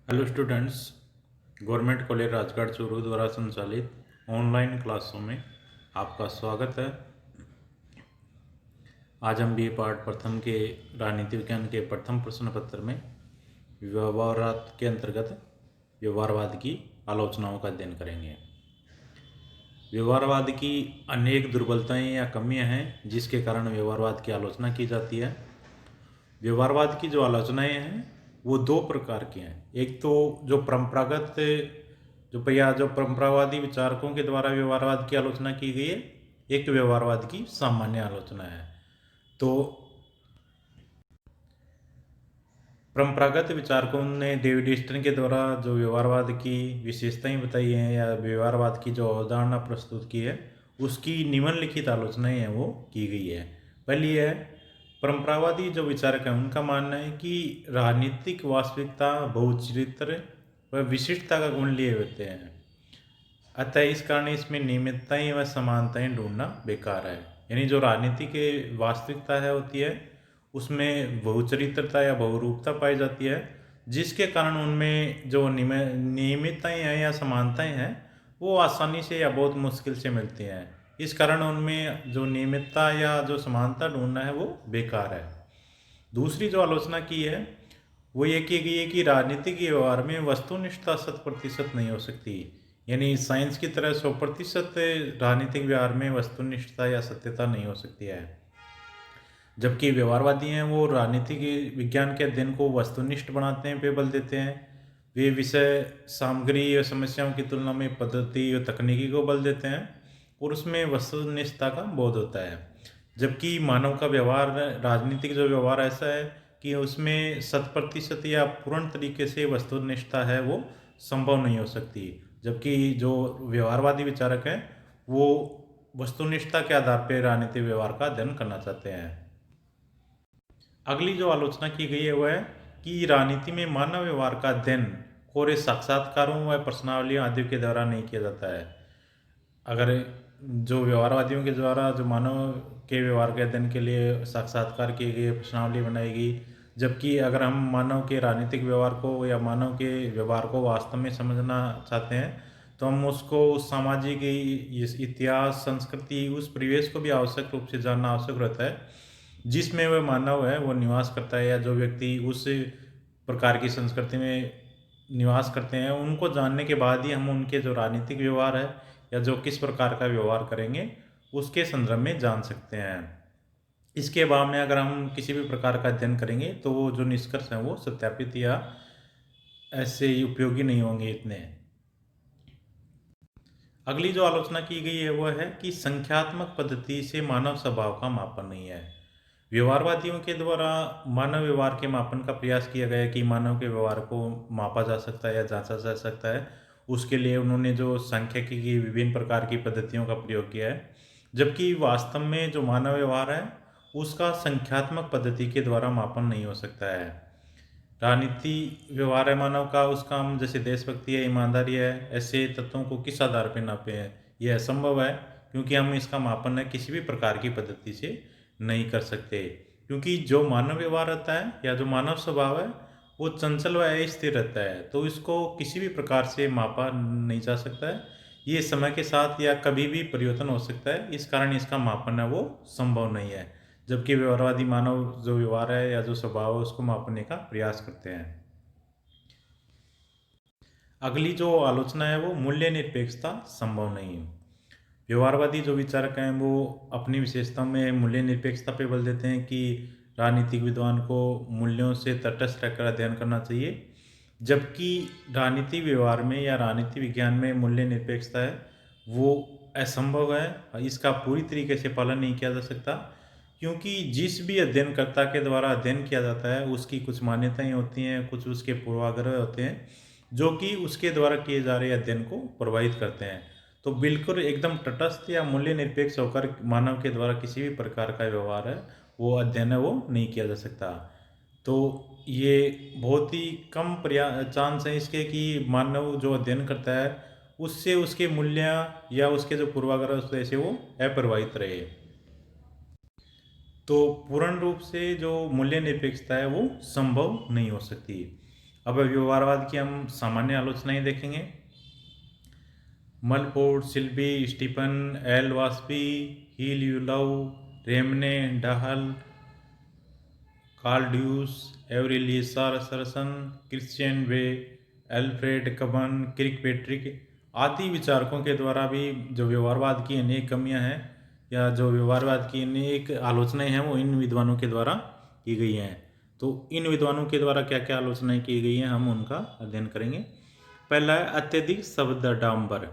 Hello students. Government college Rajgarh Churu द्वारा संचालित online क्लासों में आपका स्वागत है। आज हम बी पार्ट प्रथम के राजनीति विज्ञान के प्रथम प्रश्न पत्र में व्यवहारवाद के अंतर्गत व्यवहारवाद की आलोचनाओं का अध्ययन करेंगे। व्यवहारवाद की अनेक दुर्बलताएं या कमियां हैं जिसके कारण व्यवहारवाद की आलोचना की जाती है। व्यवहारवाद की जो आलोचनाएं हैं वो दो प्रकार की हैं। एक तो जो परंपरागत जो परंपरावादी विचारकों के द्वारा व्यवहारवाद की आलोचना की गई है, एक व्यवहारवाद की सामान्य आलोचना है। तो परंपरागत विचारकों ने डेविड ईस्टन के द्वारा जो व्यवहारवाद की विशेषताएं बताई हैं या व्यवहारवाद की जो अवधारणा प्रस्तुत की है उसकी निम्नलिखित आलोचनाएं हैं वो की गई है। पहली है, परंपरावादी जो विचारक हैं उनका मानना है कि राजनीतिक वास्तविकता बहुचरित्र व विशिष्टता का गुण लिए होते हैं, अतः इस कारण इसमें नियमितताएं व समानताएं ढूंढना बेकार है। यानी जो राजनीति के वास्तविकता है होती है उसमें बहुचरित्रता या बहुरूपता पाई जाती है, जिसके कारण उनमें जो नियमितताएं हैं या समानताएं हैं वो आसानी से या बहुत मुश्किल से मिलती हैं। इस कारण उनमें जो नियमितता या जो समानता ढूंढना है वो बेकार है। दूसरी जो आलोचना की है वो ये की गई है कि राजनीतिक व्यवहार में वस्तुनिष्ठता 100% नहीं हो सकती। यानी साइंस की तरह 100% राजनीतिक व्यवहार में वस्तुनिष्ठता या सत्यता नहीं हो सकती है, जबकि व्यवहारवादी हैं वो राजनीतिक विज्ञान के अध्ययन को वस्तुनिष्ठ बनाते हैं, पे बल देते हैं। वे विषय सामग्री और समस्याओं की तुलना में पद्धति और तकनीकी को बल देते हैं और उसमें वस्तुनिष्ठता का बोध होता है। जबकि मानव का व्यवहार, राजनीतिक जो व्यवहार ऐसा है कि उसमें 100% या पूर्ण तरीके से वस्तुनिष्ठता है वो संभव नहीं हो सकती। जबकि जो व्यवहारवादी विचारक हैं वो वस्तुनिष्ठता के आधार पर राजनीतिक व्यवहार का अध्ययन करना चाहते हैं। अगली जो आलोचना की गई है वह है कि राजनीति में मानव व्यवहार का अध्ययन कोरे साक्षात्कारों व प्रश्नावलियों आदि के द्वारा नहीं किया जाता है। अगर जो व्यवहारवादियों के द्वारा जो मानव के व्यवहार के अध्ययन के लिए साक्षात्कार किए गए, प्रश्नावली बनाई गई, जबकि अगर हम मानव के राजनीतिक व्यवहार को या मानव के व्यवहार को वास्तव में समझना चाहते हैं तो हम उसको उस सामाजिक इतिहास, संस्कृति, उस परिवेश को भी आवश्यक रूप से जानना आवश्यक रहता है जिसमें वह मानव है वो निवास करता है, या जो व्यक्ति उस प्रकार की संस्कृति में निवास करते हैं उनको जानने के बाद ही हम उनके जो राजनीतिक व्यवहार है या जो किस प्रकार का व्यवहार करेंगे उसके संदर्भ में जान सकते हैं। इसके अभाव में अगर हम किसी भी प्रकार का अध्ययन करेंगे तो वो जो निष्कर्ष हैं वो सत्यापित या ऐसे उपयोगी नहीं होंगे इतने। अगली जो आलोचना की गई है वह है कि संख्यात्मक पद्धति से मानव स्वभाव का मापन नहीं है। व्यवहारवादियों के द्वारा मानव व्यवहार के मापन का प्रयास किया गया है कि मानव के व्यवहार को मापा जा सकता है या जांचा जा सकता है। उसके लिए उन्होंने जो सांख्यिकी की विभिन्न प्रकार की पद्धतियों का प्रयोग किया है, जबकि वास्तव में जो मानव व्यवहार है उसका संख्यात्मक पद्धति के द्वारा मापन नहीं हो सकता है। राजनीति व्यवहार है मानव का, उसका हम जैसे देशभक्ति है, ईमानदारी है, ऐसे तत्वों को किस आधार पर नापे हैं यह असंभव है, क्योंकि हम इसका मापन है किसी भी प्रकार की पद्धति से नहीं कर सकते। क्योंकि जो मानव व्यवहार रहता है या जो मानव स्वभाव है वो चंचल व अस्थिर रहता है, तो इसको किसी भी प्रकार से मापा नहीं जा सकता है। ये समय के साथ या कभी भी परिवर्तन हो सकता है, इस कारण इसका मापन है वो संभव नहीं है। जबकि व्यवहारवादी मानव जो व्यवहार है या जो स्वभाव है उसको मापने का प्रयास करते हैं। अगली जो आलोचना है वो मूल्य निरपेक्षता संभव नहीं है। व्यवहारवादी जो विचारक हैं वो अपनी विशेषता में मूल्य निरपेक्षता पे बल देते हैं कि राजनीतिक विद्वान को मूल्यों से तटस्थ रहकर अध्ययन करना चाहिए, जबकि राजनीति व्यवहार में या राजनीति विज्ञान में मूल्य निरपेक्षता है वो असंभव है। इसका पूरी तरीके से पालन नहीं किया जा सकता, क्योंकि जिस भी अध्ययनकर्ता के द्वारा अध्ययन किया जाता है उसकी कुछ मान्यताएं होती हैं, कुछ उसके पूर्वाग्रह होते हैं जो कि उसके द्वारा किए जा रहे अध्ययन को प्रभावित करते हैं। तो बिल्कुल एकदम तटस्थ या मूल्य निरपेक्ष होकर मानव के द्वारा किसी भी प्रकार का व्यवहार है वो अध्ययन है वो नहीं किया जा सकता। तो ये बहुत ही कम चांस है इसके कि मानव जो अध्ययन करता है उससे उसके मूल्य या उसके जो पूर्वाग्रह से वो अप्रभावित रहे। तो पूर्ण रूप से जो मूल्य निरपेक्षता है वो संभव नहीं हो सकती। अब व्यवहारवाद की हम सामान्य आलोचनाएं देखेंगे। मलफोर्ड, सिल्बी, स्टीफन, एल वास्पी, हील Eulau, Ranney, Dahl, Karl Deutsch, एवरेलियस सरसन, Christian Bay, Alfred Cobban, Kirkpatrick आदि विचारकों के द्वारा भी जो व्यवहारवाद की अनेक कमियां हैं या जो व्यवहारवाद की अनेक आलोचनाएं हैं वो इन विद्वानों के द्वारा की गई हैं। तो इन विद्वानों के द्वारा क्या क्या आलोचनाएं की गई हैं हम उनका अध्ययन करेंगे। पहला है अत्यधिक शब्दाडंबर।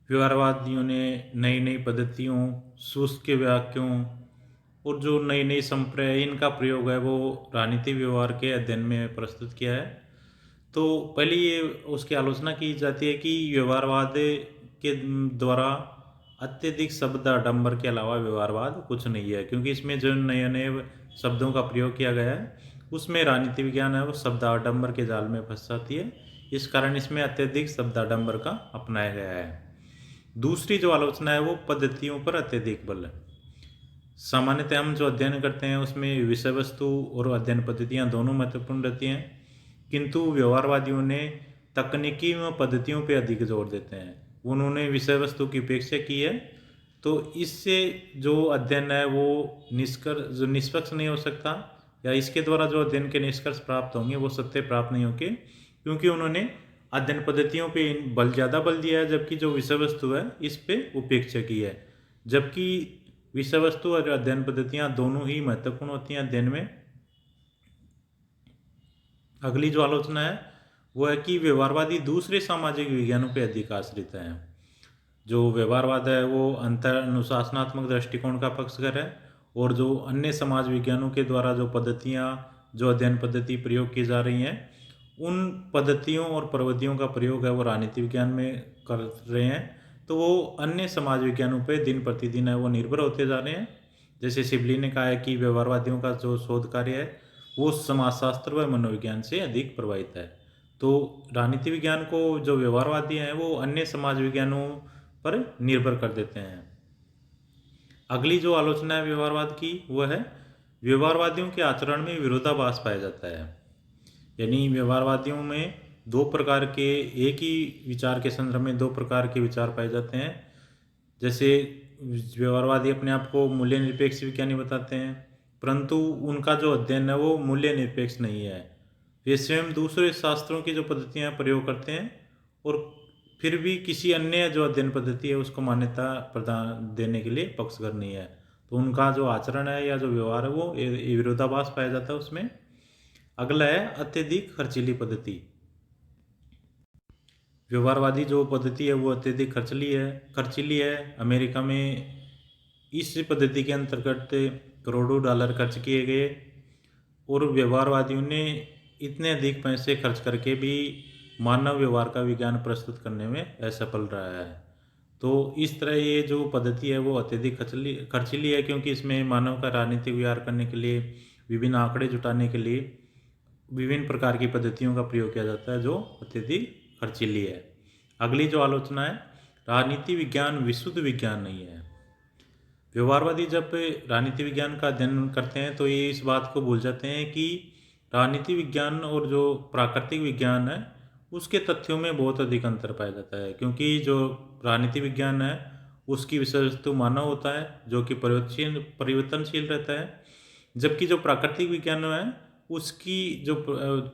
व्यवहारवादियों ने नई नई पद्धतियों, शुष्क वाक्यों और जो नई नई संप्रदाय इनका प्रयोग है वो राजनीतिक व्यवहार के अध्ययन में प्रस्तुत किया है। तो पहले ये उसकी आलोचना की जाती है कि व्यवहारवाद के द्वारा अत्यधिक शब्दाडंबर के अलावा व्यवहारवाद कुछ नहीं है, क्योंकि इसमें जो नए नए शब्दों का प्रयोग किया गया है उसमें राजनीति विज्ञान है वो शब्दाडंबर के जाल में फंस जाती है। इस कारण इसमें अत्यधिक शब्दाडंबर का अपनाया गया है। दूसरी जो आलोचना है वो पद्धतियों पर अत्यधिक बल है। सामान्यतः हम जो अध्ययन करते हैं उसमें विषय वस्तु और अध्ययन पद्धतियाँ दोनों महत्वपूर्ण रहती हैं, किंतु व्यवहारवादियों ने तकनीकी व पद्धतियों पर अधिक जोर देते हैं। उन्होंने विषय वस्तु की उपेक्षा की है। तो इससे जो अध्ययन है वो निष्पक्ष नहीं हो सकता, या इसके द्वारा जो अध्ययन के निष्कर्ष प्राप्त होंगे वो सत्य प्राप्त नहीं होंगे, क्योंकि उन्होंने अध्ययन पद्धतियों पे ज़्यादा बल दिया है, जबकि जो विषय वस्तु है इस पे उपेक्षा की है। जबकि विषय वस्तु और अध्ययन पद्धतियाँ दोनों ही महत्वपूर्ण होती हैं अध्ययन में। अगली जो आलोचना है वो है कि व्यवहारवादी दूसरे सामाजिक विज्ञानों पे अधिक आश्रित हैं। जो व्यवहारवाद है वो अंतर अनुशासनात्मक दृष्टिकोण का पक्षधर है, और जो अन्य समाज विज्ञानों के द्वारा जो पद्धतियाँ, जो अध्ययन पद्धति प्रयोग की जा रही हैं उन पद्धतियों और प्रविधियों का प्रयोग है वो राजनीति विज्ञान में कर रहे हैं। तो वो अन्य समाज विज्ञानों पे दिन प्रतिदिन है वो निर्भर होते जा रहे हैं। जैसे सिबली ने कहा है कि व्यवहारवादियों का जो शोध कार्य है वो समाजशास्त्र व मनोविज्ञान से अधिक प्रभावित है। तो राजनीति विज्ञान को जो व्यवहारवादी हैं वो अन्य समाज विज्ञानों पर निर्भर कर देते हैं। अगली जो आलोचना है व्यवहारवाद की वो है व्यवहारवादियों के आचरण में विरोधाभास पाया जाता है। यानी व्यवहारवादियों में दो प्रकार के, एक ही विचार के संदर्भ में दो प्रकार के विचार पाए जाते हैं। जैसे व्यवहारवादी अपने आप को मूल्य निरपेक्ष विज्ञानी बताते हैं, परंतु उनका जो अध्ययन है वो मूल्य निरपेक्ष नहीं है। वे स्वयं दूसरे शास्त्रों की जो पद्धतियाँ प्रयोग करते हैं और फिर भी किसी अन्य जो अध्ययन पद्धति है उसको मान्यता प्रदान देने के लिए पक्षधर नहीं है। तो उनका जो आचरण है या जो व्यवहार है वो विरोधाभास पाया जाता है उसमें। अगला है अत्यधिक खर्चीली पद्धति। व्यवहारवादी जो पद्धति है वो अत्यधिक खर्चीली है। अमेरिका में इस पद्धति के अंतर्गत करोड़ों डॉलर खर्च किए गए, और व्यवहारवादियों ने इतने अधिक पैसे खर्च करके भी मानव व्यवहार का विज्ञान प्रस्तुत करने में असफल रहा है। तो इस तरह ये जो पद्धति है वो अत्यधिक खर्चीली है, क्योंकि इसमें मानव का राजनीतिक व्यवहार करने के लिए, विभिन्न आंकड़े जुटाने के लिए विभिन्न प्रकार की पद्धतियों का प्रयोग किया जाता है जो अत्यधिक खर्चीली है। अगली जो आलोचना है राजनीति विज्ञान विशुद्ध विज्ञान नहीं है। व्यवहारवादी जब राजनीति विज्ञान का अध्ययन करते हैं तो ये इस बात को भूल जाते हैं कि राजनीति विज्ञान और जो प्राकृतिक विज्ञान है उसके तथ्यों में बहुत अधिक अंतर पाया जाता है। क्योंकि जो राजनीति विज्ञान है उसकी विषय वस्तु मानव होता है जो कि परिवर्तनशील रहता है, जबकि जो प्राकृतिक विज्ञान है उसकी जो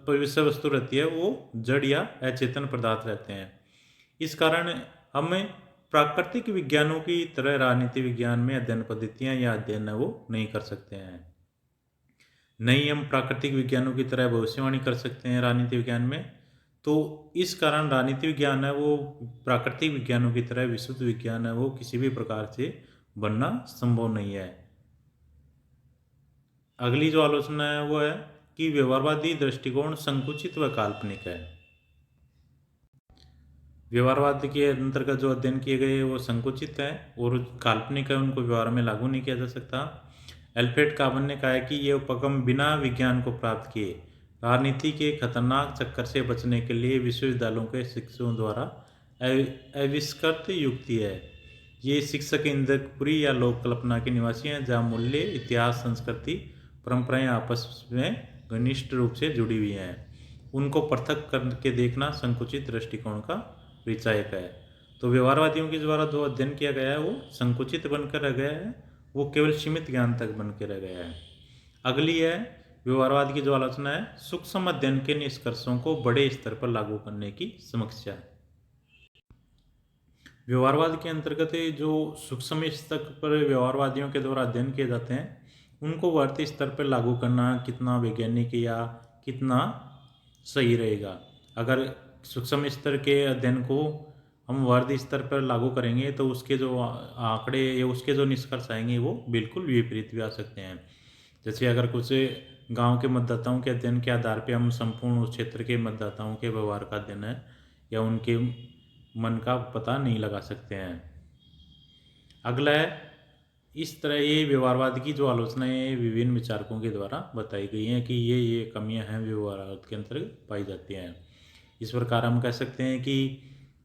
विषय वस्तु रहती है वो जड़ या अचेतन पदार्थ रहते हैं। इस कारण हमें प्राकृतिक विज्ञानों की तरह राजनीति विज्ञान में अध्ययन पद्धतियाँ या अध्ययन है वो नहीं कर सकते हैं। नहीं हम प्राकृतिक विज्ञानों की तरह भविष्यवाणी कर सकते हैं राजनीति विज्ञान में। तो इस कारण राजनीति विज्ञान है वो प्राकृतिक विज्ञानों की तरह विशुद्ध विज्ञान है वो किसी भी प्रकार से बनना संभव नहीं है। अगली जो आलोचना है वो है कि व्यवहारवादी दृष्टिकोण संकुचित व काल्पनिक है। व्यवहारवाद के अंतर्गत जो अध्ययन किए गए वो संकुचित है और काल्पनिक है, उनको व्यवहार में लागू नहीं किया जा सकता। एल्फ्रेड काबन ने कहा है कि ये उपगम बिना विज्ञान को प्राप्त किए राजनीति के खतरनाक चक्कर से बचने के लिए विश्वविद्यालयों के शिक्षकों द्वारा आविष्कृत युक्ति है। ये शिक्षक इंद्रपुरी या लोक कल्पना के निवासी हैं जहाँ मूल्य, इतिहास, संस्कृति, परंपराएं आपस में घनिष्ठ रूप से जुड़ी हुई हैं। उनको पृथक करके देखना संकुचित दृष्टिकोण का परिचायक है। तो व्यवहारवादियों के द्वारा जो अध्ययन किया गया है वो संकुचित बनकर रह गया है, वो केवल सीमित ज्ञान तक बन के रह गया है। अगली है व्यवहारवाद की जो आलोचना है, सूक्ष्म अध्ययन के निष्कर्षों को बड़े स्तर पर लागू करने की समस्या। व्यवहारवाद के अंतर्गत जो सूक्ष्म स्तर पर व्यवहारवादियों के द्वारा अध्ययन किए जाते हैं, उनको वर्ती स्तर पर लागू करना कितना वैज्ञानिक या कितना सही रहेगा। अगर सूक्ष्म स्तर के अध्ययन को हम वर्ग स्तर पर लागू करेंगे तो उसके जो आंकड़े या उसके जो निष्कर्ष आएंगे वो बिल्कुल विपरीत भी आ सकते हैं। जैसे अगर कुछ गांव के मतदाताओं के अध्ययन के आधार पर हम संपूर्ण उस क्षेत्र के मतदाताओं के व्यवहार का अध्ययन है या उनके मन का पता नहीं लगा सकते हैं। अगला है, इस तरह ये व्यवहारवाद की जो आलोचनाएं विभिन्न विचारकों के द्वारा बताई गई हैं कि ये कमियां हैं व्यवहारवाद के अंतर्गत पाई जाती हैं। इस प्रकार हम कह सकते हैं कि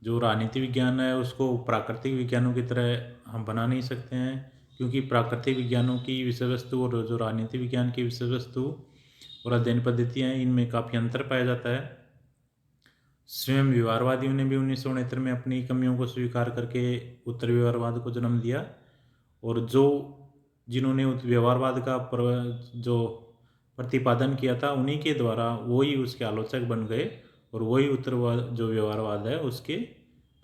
जो राजनीति विज्ञान है उसको प्राकृतिक विज्ञानों की तरह हम बना नहीं सकते हैं, क्योंकि प्राकृतिक विज्ञानों की विषय वस्तु और जो राजनीति विज्ञान की विषय वस्तु और अध्ययन पद्धतियाँ हैं इनमें काफ़ी अंतर पाया जाता है। स्वयं व्यवहारवादियों ने भी 1969 में अपनी कमियों को स्वीकार करके उत्तर व्यवहारवाद को जन्म दिया, और जिन्होंने व्यवहारवाद का जो प्रतिपादन किया था उन्हीं के द्वारा वही उसके आलोचक बन गए और वही जो व्यवहारवाद है उसके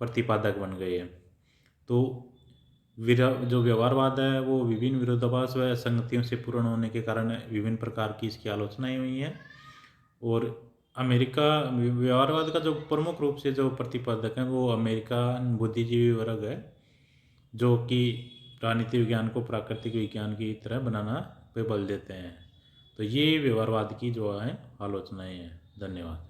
प्रतिपादक बन गए हैं। तो जो व्यवहारवाद है वो विभिन्न विरोधाभास व संगतियों से पूर्ण होने के कारण विभिन्न प्रकार की इसकी आलोचनाएं हुई हैं। और अमेरिका व्यवहारवाद का जो प्रमुख रूप से जो प्रतिपादक हैं वो अमेरिका बुद्धिजीवी वर्ग है, जो कि राजनीति विज्ञान को प्राकृतिक विज्ञान की तरह बनाना पे बल देते हैं। तो ये व्यवहारवाद की जो है आलोचनाएं हैं। धन्यवाद।